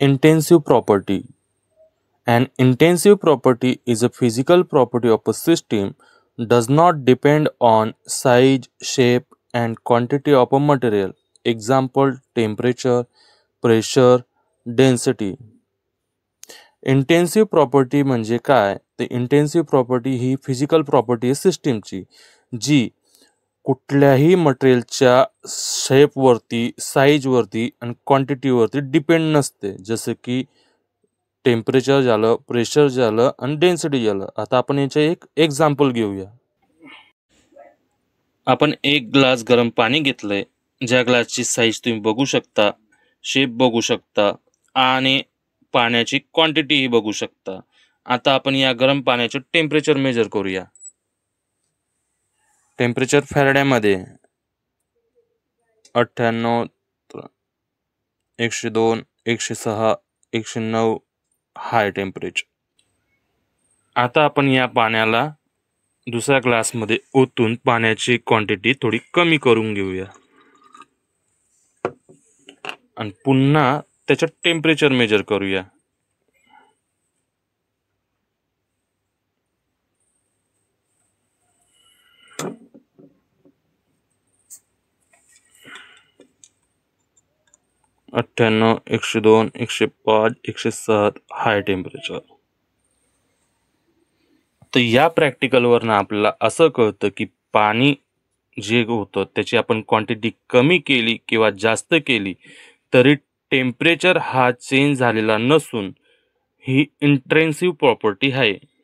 Intensive property. An intensive property is a physical property of a system does not depend on size, shape and quantity of a material. Example temperature, pressure, density. Intensive property म्हणजे काय? तर intensive property ही physical property आहे सिस्टीमची, जी कुठल्याही मटेरियलच्या शेपवरती, साईजवरती आणि क्वांटिटीवरती depend नसते. जसं की टेम्परेचर झालं, प्रेशर झालं आणि डेन्सिटी झालं. आता आपण याचे एक एक्झाम्पल घेऊया. आपण एक ग्लास गरम पाणी घेतलंय, ज्या ग्लासची साईज तुम्ही बघू शकता, शेप बघू शकता आणि पाण्याची क्वांटिटीही बघू शकता. आता आपण या गरम पाण्याचे टेम्परेचर मेजर करूया. टेम्परेचर फॅरेडमध्ये 98, 102, 106, 109 हाय टेम्परेचर. आता आपण या पाण्याला दुसऱ्या ग्लासमध्ये ओतून पाण्याची क्वांटिटी थोडी कमी करून घेऊया आणि पुन्हा त्याचं टेम्परेचर मेजर करूया. अठ्ठ्याण्णव, 102, 105, 107 हाय टेम्परेचर. तर या प्रॅक्टिकलवरनं आपल्याला असं कळतं की पाणी जे होतं त्याची आपण क्वांटिटी कमी केली किंवा जास्त केली तरी टेम्परेचर हा चेंज झालेला नसून ही इंट्रेन्सिव्ह प्रॉपर्टी आहे.